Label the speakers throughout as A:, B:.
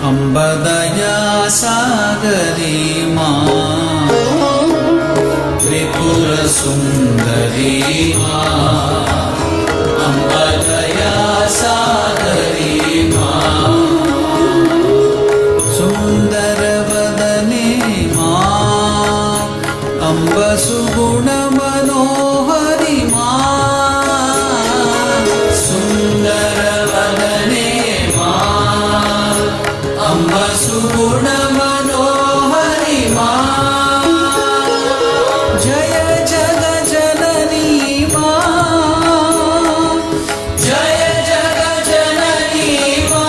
A: ಅಂಬದಯಾ ಸಾಗರಿ ಮಾ ತ್ರಿಪುರ ಸುಂದರಿ ಮಾ ಅಂಬದಯಾ ಸಾಗರಿ ಮಾ ಸುಂದರ ವದನೆ ಮಾ ಅಂಬ ಸುಗುಣ ಮನೋಹರಿ ಮಾ ಸುಂದರ ವದನೆ ಮಾ ಅಂಬ ಸುಗುಣ ಮನೋಹರಿ ಮಾ ಜಯ ಜಗ ಜನನಿ ಮಾ ಜಯ ಜಗ ಜನನಿ ಮಾ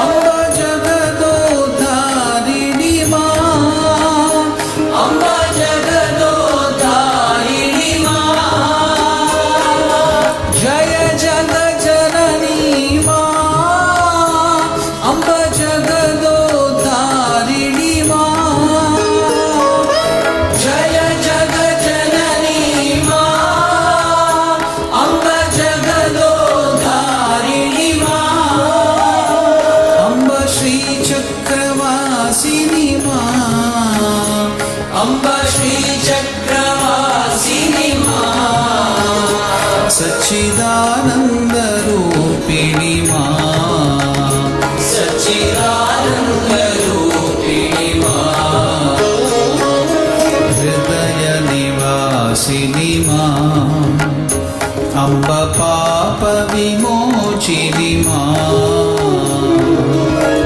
A: ಅಂಬ ಜಗದೋದ್ಧಾರಿಣಿ ಮಾ ಅಂಬ ಜಗದೋದ್ಧಾರಿಣಿ ಮಾ ಜಯ ಜಗ ಜನನಿ ಮಾ ಅಂಬ ಜಗದೋದ್ಧಾರಿಣಿ ಮಾ ಜಯ ಜಗ ಜನನಿ ಮಾ ಅಂಬ ಜಗದೋದ್ಧಾರಿಣಿ ಮಾ ಅಂಬ ಶ್ರೀ ಚಕ್ರವಾಸಿನಿ ಮಾ ಅಂಬ ಶ್ರೀ ಚಕ್ರವಾಸಿನಿ ಮಾ ಸಚ್ಚಿದಾನಂದ ರೂಪಿಣಿ ಮಾ ಸಚ್ಚಿದಾನಂದ ರೂಪಿಣಿ ಮಾ ಹೃದಯ ನಿವಾಸಿನಿ ಮಾ ಅಂಬ ಪಾಪ ವಿಮೋಚಿನಿ ಮಾ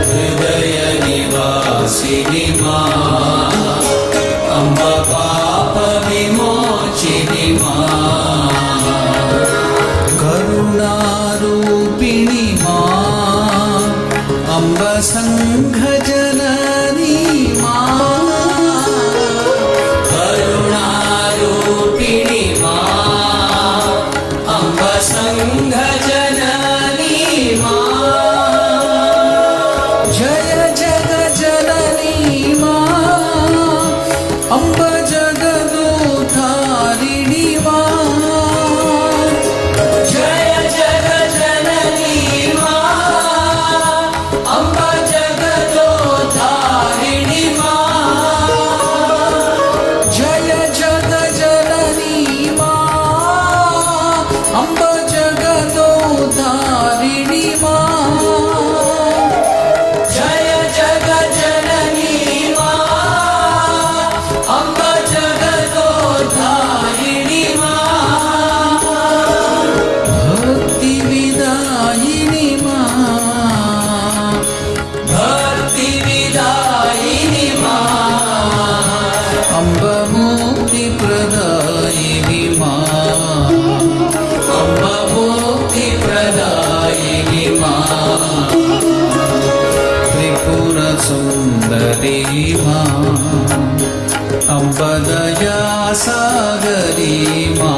A: ಹೃದಯ ನಿವಾಸಿನಿ ಮಾ ಅಂಬ ಪಾಪ ವಿಮೋಚಿನಿ ಮಾ ಕರುಣಾರೂಪಿಣಿ ಮಾ ಅಂಬ ಸಂಘ ಜನನಿ ಮಾ ಕರುಣಾರೂಪಿಣಿ ಮಾ ಅಂಬ ಸಂಘ ಜನನಿ ಮಾ ಜಯ ಜಗ ಜನನಿ ಮಾ ಅಂಬ ಜಗದೋದ್ಧಾರಿಣಿ ಮಾ ಜಯ ಜಗ ಜನನಿ ಮಾ ಅಂಬ ಜಗದೋದ್ಧಾರಿಣಿ ಮಾ ಜಯ ಜಗ ಜನನಿ ಮಾ ಅಂಬ ಜಗದೋದ್ಧಾರಿಣಿ ಮಾ ಜಯ ಜಗ ಜನನಿ ಮಾ ಅಂಬ ಜಗದೋದ್ಧಾರಿಣಿ ಮಾ ಭಕ್ತಿ ವಿದಾಯಿನಿ ಮಾ ಭಕ್ತಿ ವಿದಾಯಿನಿ ಮಾ ಅಂಬ ಮುಕ್ತಿ ಪ್ರದಾಯಿನಿ ಮಾ ಅಂಬ ಮುಕ್ತಿ ಪ್ರದಾಯಿನಿ ಮಾ ತ್ರಿಪುರ ಸುಂದರಿ ಮಾ ಅಂಬದಯಾ ಸಾಗರಿ ಮಾ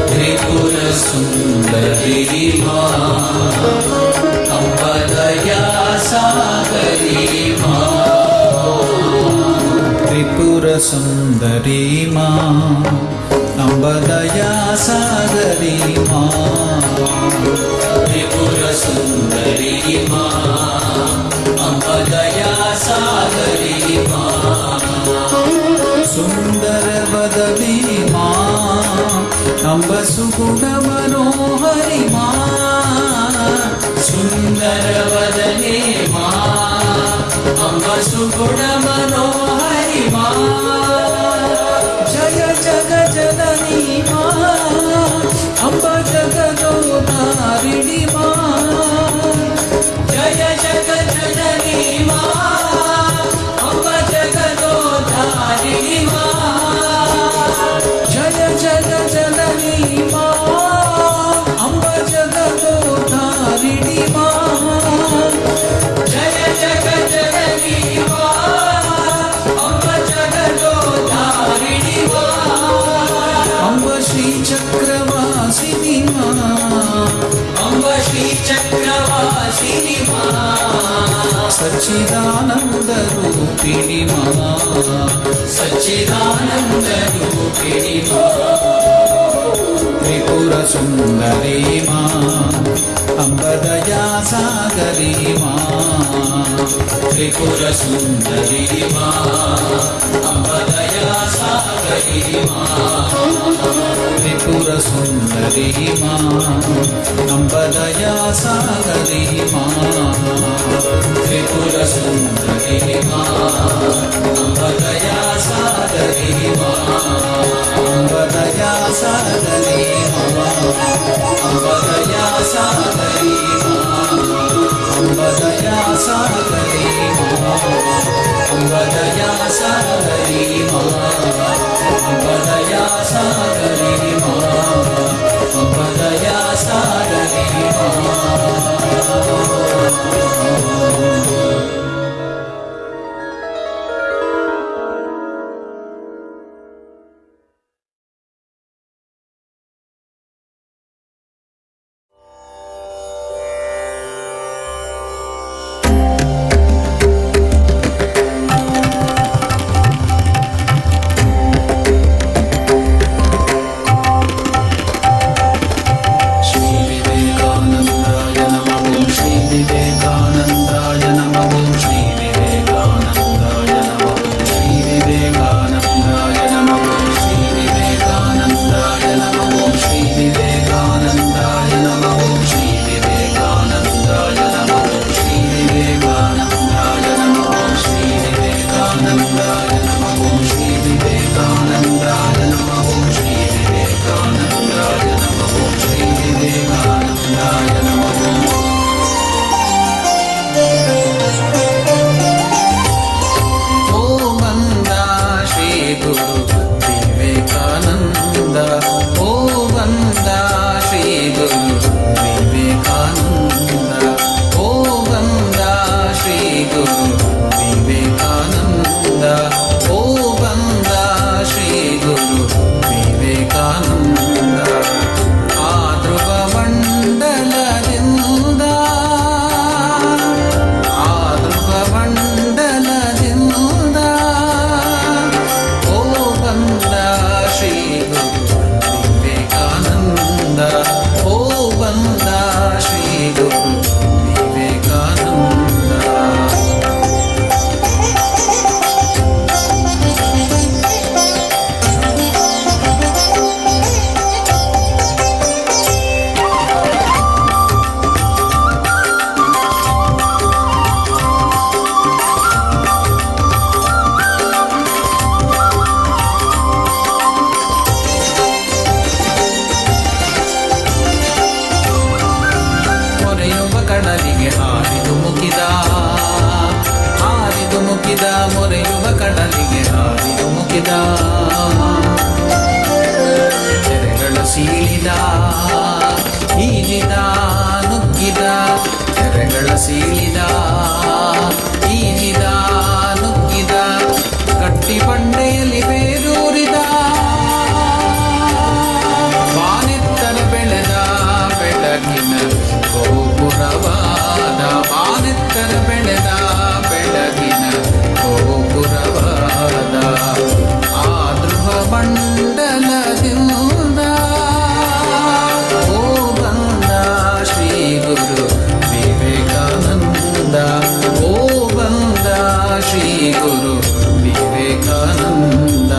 A: ತ್ರಿಪುರ ಸುಂದರಿ ಮಾ ಅಂಬದಯಾ ಸಾಗರಿ ಮಾ ತ್ರಿಪುರ ಸುಂದರಿ ಮಾ ಅಂಬದಯಾ ಸಾಗರಿ ಮಾ ತ್ರಿಪುರ ಸುಂದರಿ ಮಾ ಅಂಬದಯಾ ಸಾಗರಿ ಮಾ ಸುಂದರ ವದನೆ ಮಾ ಅಂಬ ಸುಗುಣ ಮನೋಹರಿ ಮಾ ಸುಂದರ ವದನೆ ಮಾ ಅಂಬ ಸುಗುಣ ಮನೋಹರಿ ಮಾ ಜಯ ಜಗ ಜನನಿ ಮಾ ಅಂಬ ಜಗದೋದ್ಧಾರಿಣಿ ಮಾ ಜಯ ಜಗ ಜನನಿ ಮಾ ಅಂಬ ಜಗದೋದ್ಧಾರಿಣಿ ಮಾ ಜಯ ಜಗ ಜನನಿ ಮಾ ಅಂಬ ಜಗದೋದ್ಧಾರಿಣಿ ಮಾ ಜಯ ಜಗ ಜನನಿ ಮಾ ಅಂಬ ಜಗದೋದ್ಧಾರಿಣಿ ಮಾ ಅಂಬ ಶ್ರೀ ಚಕ್ರವಾಸಿನಿ ಮಾ ಅಂಬ ಶ್ರೀ ಚಕ್ರವಾಸಿನಿ ಮಾ ಸಚ್ಚಿದಾನಂದ ರೂಪಿಣಿ ಮಾ ಸಚ್ಚಿದಾನಂದ ರೂಪಿಣಿ ಮಾ ತ್ರಿಪುರ ಸುಂದರಿ ಮಾ ಅಂಬದಯಾ सागरी माँ त्रिपुर सुंदरी माँ अम्ब दया सागरी माँ त्रिपुर सुंदरी माँ अम्ब दया सागरी माँ त्रिपुर सुंदरी माँ अम्ब दया सागरी माँ अम्ब दया सागरी माँ अम्ब दया सागरी माँ अम्ब दया सागरी माँ अम्ब दया सागरी माँ अम्ब दया सागरी माँ अम्ब दया सागरी माँ ಮೊರೆಯುವ ಕಡಲಿಗೆ ಹಾರಿದು ಮುಗಿದ ತೆರೆಗಳ ಸೀಳಿದ ಈಜಿದ ನುಗ್ಗಿದ ತೆರೆಗಳ ಸೀಳಿದ ಈಜಿದ ನುಗ್ಗಿದ ಕಟ್ಟಿ ಬಂಡೆಯಲ್ಲಿ ಬೇರೂರಿದ ಬಾನೆತ್ತರ ಬೆಳೆದ ಬೆಳಗಿನ ಗೋಪುರವಾದ ಬಾನೆತ್ತರ ಬೆಳೆದ ಬೆಳಗಿನ ಗೋಪುರವಾದ ಆ ಧ್ರುವ ಮಂಡಲದಿಂದ ಓ ಬಂದ ಶ್ರೀ ಗುರು ವಿವೇಕಾನಂದ ಓ ಬಂದ ಶ್ರೀ ಗುರು ವಿವೇಕಾನಂದ.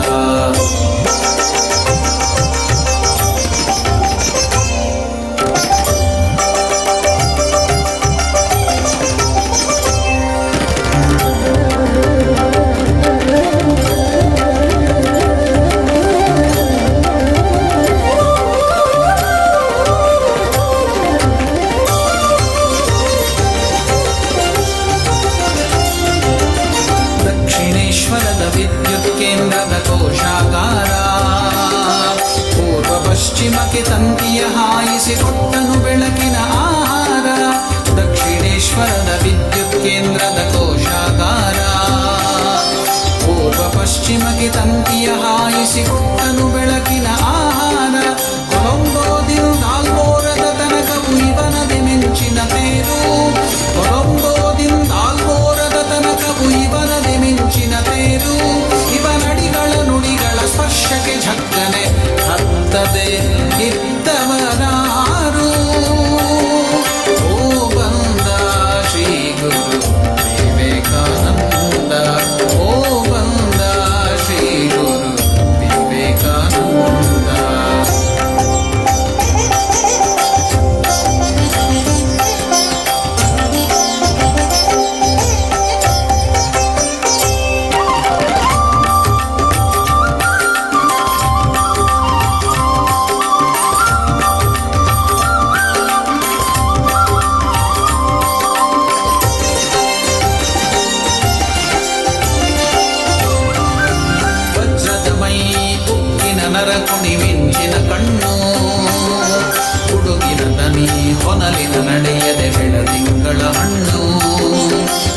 A: ನಡೆಯದೆ ಬೆಳದಿಂಗಳ ಹಣ್ಣು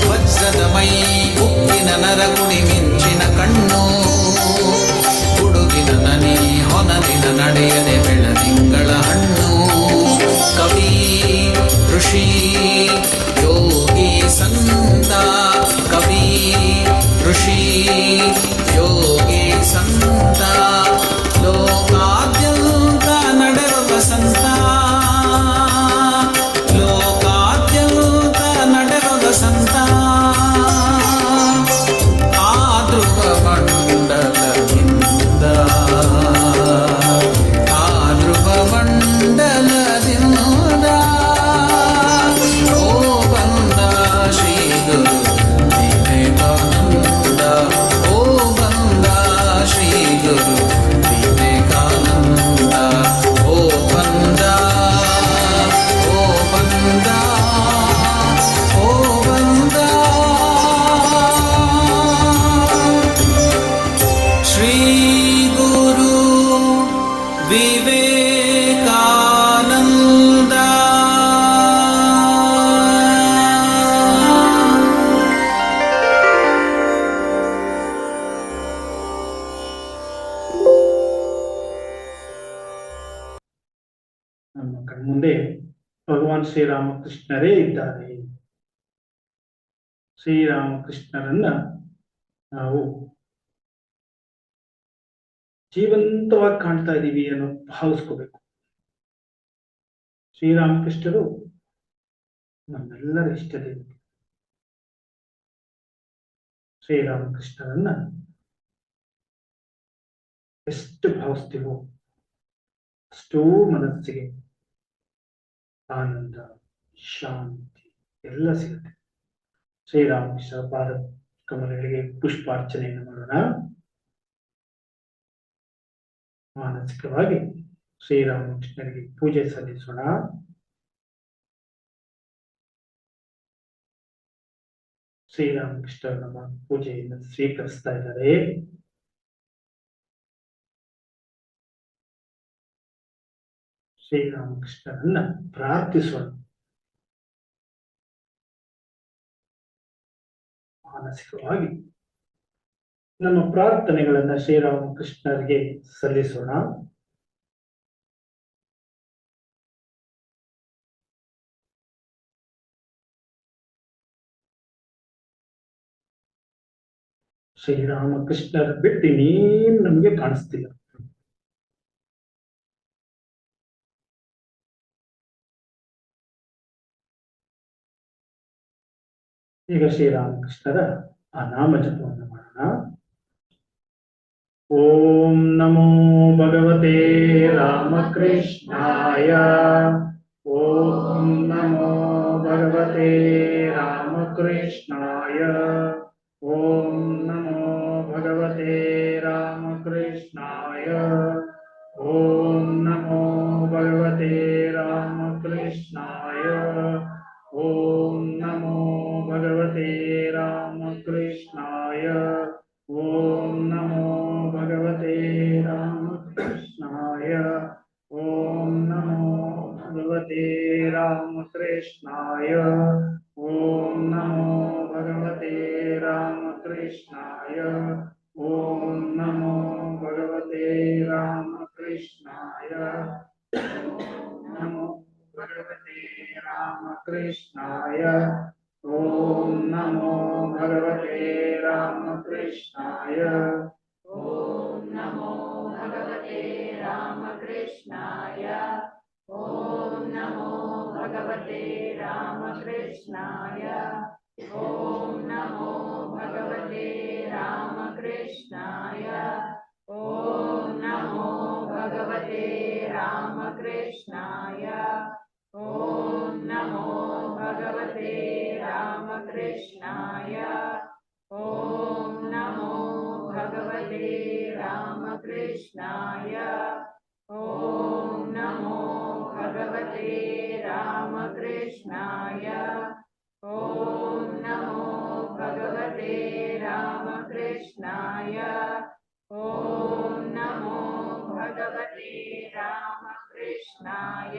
A: ವಜ್ರದ ಮೈ ಉಕ್ಕಿನ ನರಗುಡಿ ಮಿಂಚಿನ ಕಣ್ಣು ಹುಡುಗಿನ ನನಿ ಹೊನಲಿನ ನಡೆಯದೆ ಬೆಳದಿಂಗಳ ಹಣ್ಣು ಕವಿ ಋಷಿ ಯೋಗಿ ಸಂತ ಕವಿ ಋಷಿ ಯೋಗಿ ಸಂತ ಲೋಕಾದ್ಯಂತ ನಡೆರುವ ಸಂತ ಲೋಕಾದ್ಯಂತ ನಡೆರುವ ಸಂತ ಆ ಧ್ರುವ ಮಂಡಲದಿಂದ ಆ ಧ್ರುವ ಮಂಡಲದಿಂದ ಓ ಬಂದ ಶ್ರೀ ಗುರು ವಿವೇಕಾನಂದ ಓ ಬಂದ ಶ್ರೀ ಗುರು ವಿವೇಕಾನಂದ ಓ ಬಂದ ಓ ಬಂದ ಓ ಬಂದ ಶ್ರೀ ಗುರು ವಿವೇಕಾನಂದ.
B: ನಮ್ಮ ಕಣ್ಮುಂದೆ ಭಗವಾನ್ ಶ್ರೀರಾಮಕೃಷ್ಣರೇ ಇದ್ದಾರೆ. ಶ್ರೀರಾಮಕೃಷ್ಣರನ್ನ ನಾವು ಜೀವಂತವಾಗಿ ಕಾಣ್ತಾ ಇದ್ದೀವಿ ಅನ್ನೋ ಭಾವಿಸ್ಕೋಬೇಕು. ಶ್ರೀರಾಮಕೃಷ್ಣರು ನಮ್ಮೆಲ್ಲರ ಇಷ್ಟ ದೇವತೆ. ಶ್ರೀರಾಮಕೃಷ್ಣರನ್ನ ಎಷ್ಟು ಭಾವಿಸ್ತೀವೋ ಅಷ್ಟೋ ಮನಸ್ಸಿಗೆ ಆನಂದ, ಶಾಂತಿ ಎಲ್ಲ ಸಿಗುತ್ತೆ. ಶ್ರೀರಾಮಕೃಷ್ಣ ಪಾದ ಕಮಲಗಳಿಗೆ ಪುಷ್ಪಾರ್ಚನೆಯನ್ನು ಮಾಡೋಣ. ಮಾನಸಿಕವಾಗಿ ಶ್ರೀರಾಮಕೃಷ್ಣರಿಗೆ ಪೂಜೆ ಸಲ್ಲಿಸೋಣ. ಶ್ರೀರಾಮಕೃಷ್ಣ ನಮ್ಮ ಪೂಜೆಯನ್ನು ಸ್ವೀಕರಿಸ್ತಾ ಇದ್ದಾರೆ. ಶ್ರೀರಾಮಕೃಷ್ಣರನ್ನ ಪ್ರಾರ್ಥಿಸೋಣ. ಮಾನಸಿಕವಾಗಿ ನಮ್ಮ ಪ್ರಾರ್ಥನೆಗಳನ್ನ ಶ್ರೀರಾಮಕೃಷ್ಣರಿಗೆ ಸಲ್ಲಿಸೋಣ. ಶ್ರೀರಾಮಕೃಷ್ಣರ ಬಿಟ್ಟು ಇನ್ನೇನು ನಮ್ಗೆ ಕಾಣಿಸ್ತಿಲ್ಲ. ಈಗ ಶ್ರೀರಾಮಕೃಷ್ಣರ ಆ ನಾಮ ಜಪವನ್ನು ಮಾಡೋಣ. ಓಂ ನಮೋ ಭಗವತೆ ರಾಮಕೃಷ್ಣಾಯ. ಓಂ ನಮೋ ಭಗವತೆ ರಾಮಕೃಷ್ಣಾಯ. ಓಂ ನಮೋ ಭಗವತೆ ರಾಮಕೃಷ್ಣಾಯ. ಓಂ ನಮೋ ಭಗವತೆ ರಾಮಕೃಷ್ಣಾಯ. ಓಂ ನಮೋ ಭಗವತೆ ರಾಮಕೃಷ್ಣಾಯ. ಓಂ ನಮೋ ಭಗವತೆ ರಾಮಕೃಷ್ಣಾಯ. ಓಂ ನಮೋ ಭಗವತೆ ರಾಮಕೃಷ್ಣಾಯ. ಓಂ ನಮೋ ಭಗವತೆ ರಾಮಕೃಷ್ಣಾಯ. ಓಂ ನಮೋ ಭಗವತೆ ರಾಮಕೃಷ್ಣಾಯ. ನಮೋ ಭಗವತೆ ರಾಮಕೃಷ್ಣಾಯ. ಓಂ ನಮೋ ಭಗವತೆ ರಾಮಕೃಷ್ಣಾಯ.
C: ಓಂ ನಮೋ ಭಗವತೆ ರಾಮಕೃಷ್ಣಾಯ. ಓಂ ನಮೋ ಭಗವತೆ ರಾಮಕೃಷ್ಣಾಯ. ಓಂ ನಮೋ ಭಗವತೆ ರಾಮಕೃಷ್ಣಾಯ. ಓಂ ನಮೋ ಭಗವತೆ ರಾಮಕೃಷ್ಣಾಯ. ಓಂ ನಮೋ ಭಗವತೆ ರಾಮಕೃಷ್ಣಾಯ. ಓಂ ನಮೋ ಭಗವತೆ ರಾಮಕೃಷ್ಣಾಯ. ಓಂ ನಮೋ ಭಗವತೆ ರಾಮಕೃಷ್ಣಾಯ. ಓಂ ನಮೋ ಭಗವತೆ ರಾಮಕೃಷ್ಣಾಯ. ಓಂ ನಮೋ ಭಗವತೆ ರಾಮಕೃಷ್ಣಾಯ.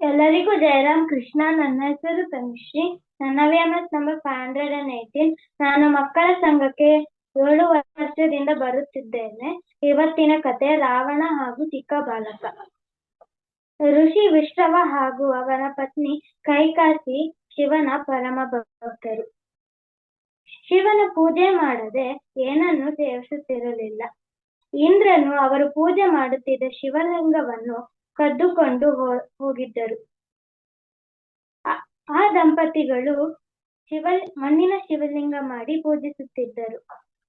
D: ಎಲ್ಲರಿಗೂ ಜಯರಾಮ್ ಕೃಷ್ಣ. ನನ್ನ ಹೆಸರು ತನುಶ್ರೀ. ನನ್ನ VMS ನಂಬರ್ 518. ನಾನು ಮಕ್ಕಳ ಸಂಘಕ್ಕೆ 7 ವರ್ಷದಿಂದ ಬರುತ್ತಿದ್ದೇನೆ. ಇವತ್ತಿನ ಕತೆ ರಾವಣ ಹಾಗೂ ಚಿಕ್ಕ ಬಾಲಕ. ಋಷಿ ವಿಶ್ರವ ಹಾಗೂ ಅವನ ಪತ್ನಿ ಕೈಕಾಸಿ ಶಿವನ ಪರಮ ಭಕ್ತರು. ಶಿವನ ಪೂಜೆ ಮಾಡದೆ ಏನನ್ನು ಸೇವಿಸುತ್ತಿರಲಿಲ್ಲ. ಇಂದ್ರನು ಅವರು ಪೂಜೆ ಮಾಡುತ್ತಿದ್ದ ಶಿವಲಿಂಗವನ್ನು ಕದ್ದುಕೊಂಡು ಹೋಗಿದ್ದರು. ಆ ದಂಪತಿಗಳು ಮಣ್ಣಿನ ಶಿವಲಿಂಗ ಮಾಡಿ ಪೂಜಿಸುತ್ತಿದ್ದರು.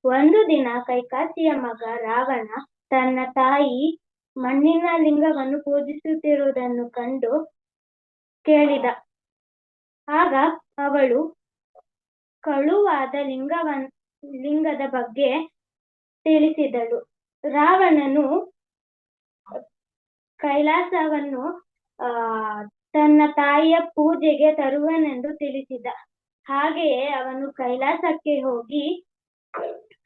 D: ಒಂದು ದಿನ ಕೈಕಾಸಿಯ ಮಗ ರಾವಣ ತನ್ನ ತಾಯಿ ಮಣ್ಣಿನ ಲಿಂಗವನ್ನು ಪೂಜಿಸುತ್ತಿರುವುದನ್ನು ಕಂಡು ಕೇಳಿದ. ಆಗ ಅವಳು ಕಳುವಾದ ಲಿಂಗದ ಬಗ್ಗೆ ತಿಳಿಸಿದಳು. ರಾವಣನು ಕೈಲಾಸವನ್ನು ತನ್ನ ತಾಯಿಯ ಪೂಜೆಗೆ ತರುವನೆಂದು ತಿಳಿಸಿದ. ಹಾಗೆಯೇ ಅವನು ಕೈಲಾಸಕ್ಕೆ ಹೋಗಿ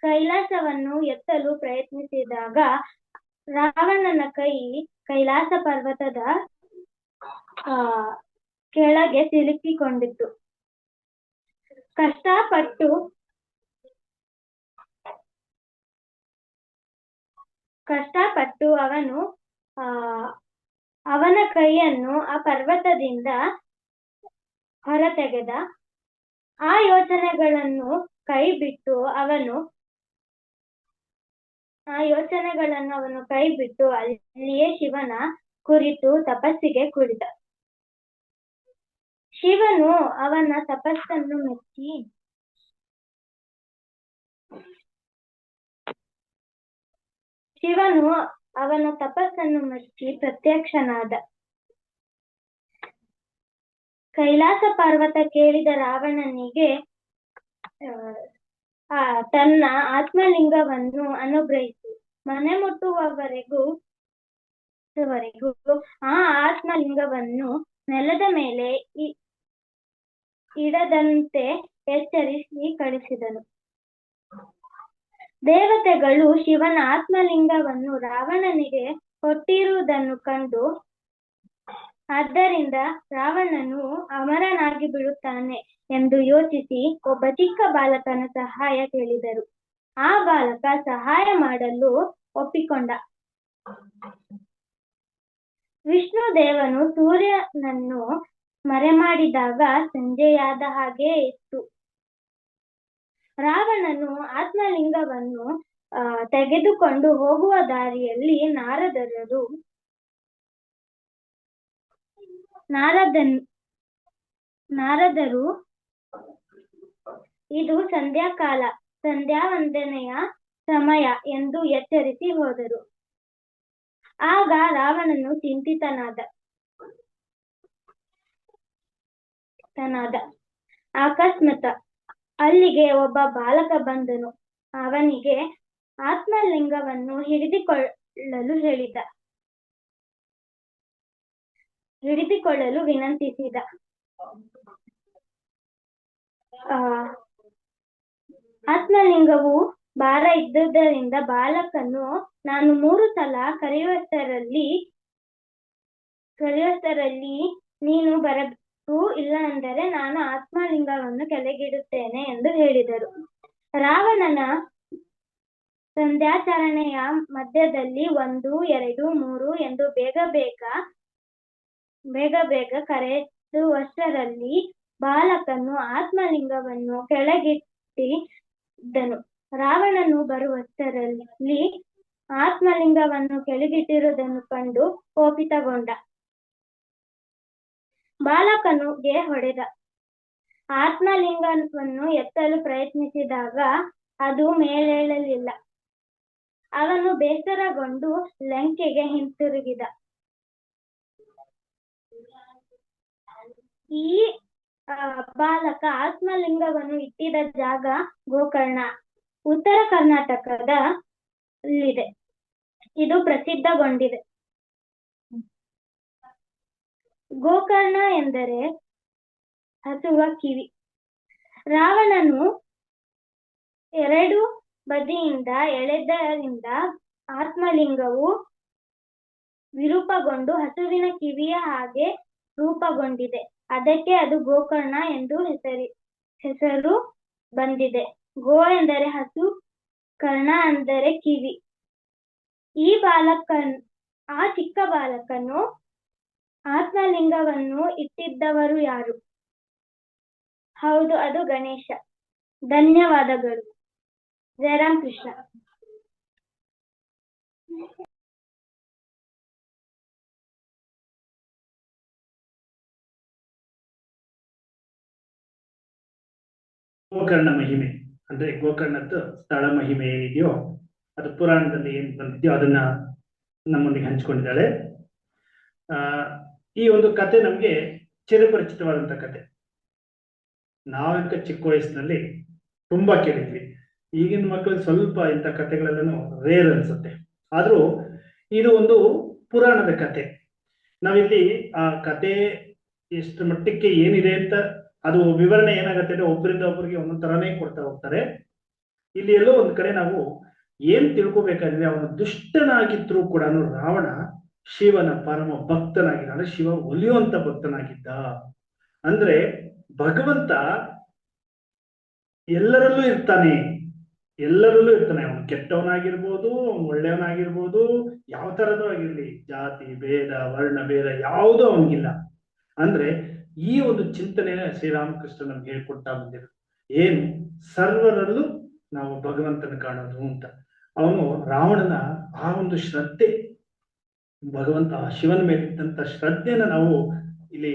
D: ಕೈಲಾಸವನ್ನು ಎತ್ತಲು ಪ್ರಯತ್ನಿಸಿದಾಗ ರಾವಣನ ಕೈ ಕೈಲಾಸ ಪರ್ವತದ ಕೆಳಗೆ ಸಿಲುಕಿಕೊಂಡಿತ್ತು. ಕಷ್ಟಪಟ್ಟು ಅವನ ಕೈಯನ್ನು ಆ ಪರ್ವತದಿಂದ ಹೊರತೆಗೆದ. ಆ ಯೋಚನೆಗಳನ್ನು ಅವನು ಕೈಬಿಟ್ಟು ಅಲ್ಲಿಯೇ ಶಿವನ ಕುರಿತು ತಪಸ್ಸಿಗೆ ಕುಳಿತ. ಶಿವನು ಅವನ ತಪಸ್ಸನ್ನು ಮೆಚ್ಚಿ ಪ್ರತ್ಯಕ್ಷನಾದ. ಕೈಲಾಸ ಪರ್ವತ ಕೇಳಿದ ರಾವಣನಿಗೆ ತನ್ನ ಆತ್ಮಲಿಂಗವನ್ನು ಅನುಗ್ರಹಿಸಿ ಮನೆ ಮುಟ್ಟುವವರೆಗೂ ಆ ಆತ್ಮಲಿಂಗವನ್ನು ನೆಲದ ಮೇಲೆ ಇಡದಂತೆ ಎಚ್ಚರಿಸಿ ಕಳಿಸಿದನು. ದೇವತೆಗಳು ಶಿವನ ಆತ್ಮಲಿಂಗವನ್ನು ರಾವಣನಿಗೆ ಕೊಟ್ಟಿರುವುದನ್ನು ಕಂಡು ಆದ್ದರಿಂದ ರಾವಣನು ಅಮರನಾಗಿ ಬಿಡುತ್ತಾನೆ ಎಂದು ಯೋಚಿಸಿ ಒಬ್ಬ ಚಿಕ್ಕ ಬಾಲಕನ ಸಹಾಯ ಕೇಳಿದರು. ಆ ಬಾಲಕ ಸಹಾಯ ಮಾಡಲು ಒಪ್ಪಿಕೊಂಡ. ವಿಷ್ಣು ದೇವನು ಸೂರ್ಯನನ್ನು ಮರೆಮಾಡಿದಾಗ ಸಂಜೆಯಾದ ಹಾಗೆ ಇತ್ತು. ರಾವಣನು ಆತ್ಮಲಿಂಗವನ್ನು ತೆಗೆದುಕೊಂಡು ಹೋಗುವ ದಾರಿಯಲ್ಲಿ ನಾರದರು ಇದು ಸಂಧ್ಯಾ ವಂದನೆಯ ಸಮಯ ಎಂದು ಎಚ್ಚರಿಸಿ ಹೋದರು. ಆಗ ರಾವಣನು ಚಿಂತಿತನಾದ. ಅಕಸ್ಮಾತ್ ಅಲ್ಲಿಗೆ ಒಬ್ಬ ಬಾಲಕ ಬಂದನು. ಅವನಿಗೆ ಆತ್ಮಲಿಂಗವನ್ನು ಹಿಡಿದುಕೊಳ್ಳಲು ವಿನಂತಿಸಿದ. ಆತ್ಮಲಿಂಗವು ಭಾರ ಇದ್ದುದರಿಂದ ಬಾಲಕನು ನಾನು 3 ಸಲ ಕರೆಯುವಷ್ಟರಲ್ಲಿ ನೀನು ಬರಬೇಕು, ಇಲ್ಲ ಅಂದರೆ ನಾನು ಆತ್ಮಲಿಂಗವನ್ನು ಕೆಳಗಿಡುತ್ತೇನೆ ಎಂದು ಹೇಳಿದರು. ರಾವಣನ ಸಂಧ್ಯಾಚರಣೆಯ ಮಧ್ಯದಲ್ಲಿ 1, 2, 3 ಎಂದು ಬೇಗ ಬೇಗ ಕರೆಯುವಷ್ಟರಲ್ಲಿ ಬಾಲಕನು ಆತ್ಮಲಿಂಗವನ್ನು ಕೆಳಗಿಟ್ಟಿದ್ದನು. ರಾವಣನು ಬರುವಷ್ಟರಲ್ಲಿ ಆತ್ಮಲಿಂಗವನ್ನು ಕೆಳಗಿಟ್ಟಿರುವುದನ್ನು ಕಂಡು ಕೋಪಿತಗೊಂಡ. ಬಾಲಕನಿಗೆ ಹೊಡೆದ. ಆತ್ಮಲಿಂಗವನ್ನು ಎತ್ತಲು ಪ್ರಯತ್ನಿಸಿದಾಗ ಅದು ಮೇಲೇಳಲಿಲ್ಲ. ಅವನು ಬೇಸರಗೊಂಡು ಲಂಕೆಗೆ ಹಿಂತಿರುಗಿದ. ಈ ಬಾಲಕ ಆತ್ಮಲಿಂಗವನ್ನು ಇಟ್ಟಿದ್ದ ಜಾಗ ಗೋಕರ್ಣ, ಉತ್ತರ ಕರ್ನಾಟಕದಲ್ಲಿದೆ. ಇದು ಪ್ರಸಿದ್ಧಗೊಂಡಿದೆ. ಗೋಕರ್ಣ ಎಂದರೆ ಹಸುವ ಕಿವಿ. ರಾವಣನು 2 ಬದಿಯಿಂದ ಎಳೆದರಿಂದ ಆತ್ಮಲಿಂಗವು ವಿರೂಪಗೊಂಡು ಹಸುವಿನ ಕಿವಿಯ ಹಾಗೆ ರೂಪುಗೊಂಡಿದೆ. ಅದಕ್ಕೆ ಅದು ಗೋಕರ್ಣ ಎಂದು ಹೆಸರು ಬಂದಿದೆ. ಗೋ ಎಂದರೆ ಹಸು, ಕರ್ಣ ಅಂದರೆ ಕಿವಿ. ಆ ಚಿಕ್ಕ ಬಾಲಕನು ಆತ್ಮಲಿಂಗವನ್ನು ಇಟ್ಟಿದ್ದವರು ಯಾರು? ಹೌದು, ಅದು ಗಣೇಶ. ಧನ್ಯವಾದಗಳು. ಜಯರಾಮ್ ಕೃಷ್ಣ.
B: ಗೋಕರ್ಣ ಮಹಿಮೆ ಅಂದ್ರೆ ಗೋಕರ್ಣದ್ದು ಸ್ಥಳ ಮಹಿಮೆ ಏನಿದೆಯೋ ಅದು ಪುರಾಣದಲ್ಲಿ ಏನ್ ಬಂದಿದೆಯೋ ಅದನ್ನ ನಮ್ಮೊಂದಿಗೆ ಹಂಚಿಕೊಂಡಿದ್ದಾಳೆ. ಈ ಒಂದು ಕತೆ ನಮ್ಗೆ ಚಿರಪರಿಚಿತವಾದಂತ ಕತೆ. ನಾವಂತ ಚಿಕ್ಕ ವಯಸ್ಸಿನಲ್ಲಿ ತುಂಬಾ ಕೇಳಿದ್ವಿ. ಈಗಿನ ಮಕ್ಕಳಿಗೆ ಸ್ವಲ್ಪ ಇಂಥ ಕತೆಗಳೆಲ್ಲನೂ ರೇರ್ ಅನ್ಸುತ್ತೆ. ಆದ್ರೂ ಇದು ಒಂದು ಪುರಾಣದ ಕತೆ. ನಾವಿಲ್ಲಿ ಆ ಕತೆ ಎಷ್ಟು ಮಟ್ಟಕ್ಕೆ ಏನಿದೆ ಅಂತ ಅದು ವಿವರಣೆ ಏನಾಗುತ್ತೆ ಅಂದ್ರೆ ಒಬ್ಬರಿಂದ ಒಬ್ಬರಿಗೆ ಒಂದೊಂದ್ ತರಾನೇ ಕೊಡ್ತಾ ಹೋಗ್ತಾರೆ. ಇಲ್ಲಿ ಎಲ್ಲೋ ಒಂದ್ ಕಡೆ ನಾವು ಏನ್ ತಿಳ್ಕೊಬೇಕಾದ್ರೆ ಅವನು ದುಷ್ಟನಾಗಿದ್ರು ಕೂಡ ರಾವಣ ಶಿವನ ಪರಮ ಭಕ್ತನಾಗಿದ್ದ, ಅಂದ್ರೆ ಶಿವ ಒಲಿಯುವಂತ ಭಕ್ತನಾಗಿದ್ದ. ಅಂದ್ರೆ ಭಗವಂತ ಎಲ್ಲರಲ್ಲೂ ಇರ್ತಾನೆ, ಎಲ್ಲರಲ್ಲೂ ಇರ್ತಾನೆ. ಅವನು ಕೆಟ್ಟವನಾಗಿರ್ಬೋದು, ಅವನು ಒಳ್ಳೆಯವನಾಗಿರ್ಬೋದು, ಯಾವ ತರದೂ ಆಗಿರ್ಲಿ, ಜಾತಿ ಭೇದ ವರ್ಣ ಭೇದ ಯಾವುದೂ ಅವನಿಗಿಲ್ಲ. ಅಂದ್ರೆ ಈ ಒಂದು ಚಿಂತನೆಯ ಶ್ರೀರಾಮಕೃಷ್ಣ ನಮ್ಗೆ ಹೇಳ್ಕೊಡ್ತಾ ಬಂದಿದ್ರು. ಏನು ಸರ್ವರಲ್ಲೂ ನಾವು ಭಗವಂತನ ಕಾಣೋದು ಅಂತ. ಅವನು ರಾವಣನ ಆ ಒಂದು ಶ್ರದ್ಧೆ, ಭಗವಂತ ಶಿವನ ಮೇಲೆ ಇದ್ದಂತ ಶ್ರದ್ಧೆನ ನಾವು ಇಲ್ಲಿ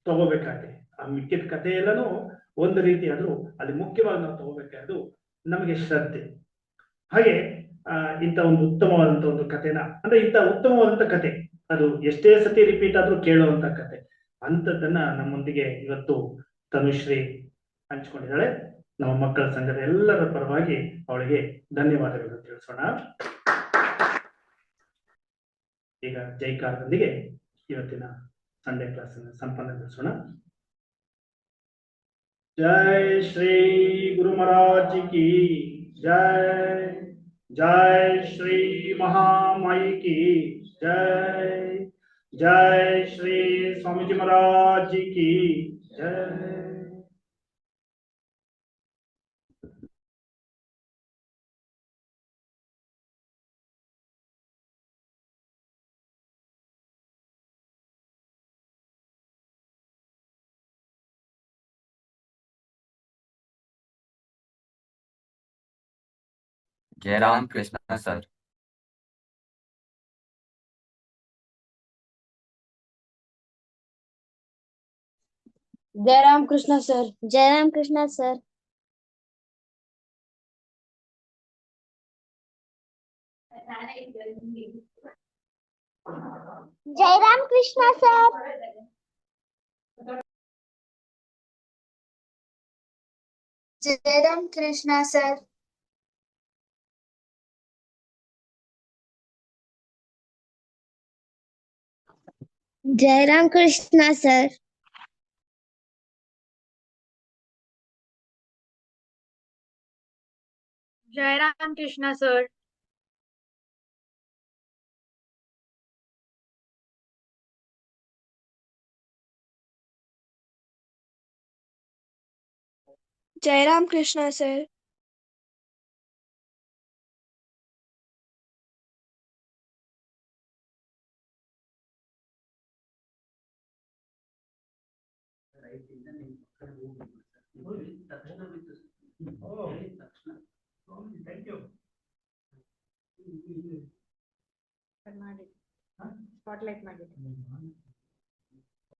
B: ತಗೋಬೇಕಾದ್ರೆ, ಆ ಮಿಕ್ಕಿದ ಕಥೆ ಎಲ್ಲನೂ ಒಂದು ರೀತಿ ಆದ್ರೂ ಅಲ್ಲಿ ಮುಖ್ಯವಾಗಿ ನಾವು ತಗೋಬೇಕಾದ್ರು ನಮಗೆ ಶ್ರದ್ಧೆ. ಹಾಗೆ ಇಂಥ ಒಂದು ಉತ್ತಮವಾದಂತ ಒಂದು ಕಥೆನ, ಅಂದ್ರೆ ಇಂಥ ಉತ್ತಮವಾದಂತ ಕತೆ ಅದು ಎಷ್ಟೇ ಸತಿ ರಿಪೀಟ್ ಆದ್ರೂ ಕೇಳುವಂತ ಕತೆ ಅಂತದನ್ನ ನಮ್ಮೊಂದಿಗೆ ಇವತ್ತು ತನುಶ್ರೀ ಹಂಚಿಕೊಂಡಿದ್ದಾಳೆ. ನಮ್ಮ ಮಕ್ಕಳ ಸಂಘದ ಎಲ್ಲರ ಪರವಾಗಿ ಅವಳಿಗೆ ಧನ್ಯವಾದಗಳನ್ನು ತಿಳಿಸೋಣ. ಈಗ ಜೈಕಾರದೊಂದಿಗೆ ಇವತ್ತಿನ ಸಂಡೇ ಕ್ಲಾಸ್ ಅನ್ನು ಸಂಪನ್ನಗೊಳಿಸೋಣ. ಜೈ ಶ್ರೀ ಗುರು ಮಹಾರಾಜ್ ಕಿ ಜೈ, ಜೈ ಶ್ರೀ ಮಹಾಮಾಯಿ ಕಿ ಜೈ, जय श्री स्वामी जी महाराज जी की जय।
E: Jairam Krishna sir.
F: Jairam Krishna sir.
D: Jairam Krishna sir. Jairam Krishna sir.
F: Jairam Krishna sir.
D: Jairam Krishna sir.
F: Jairam Krishna sir. Jairam Krishna sir.
B: Thank you.
C: Spotlight ಮಾಡಿ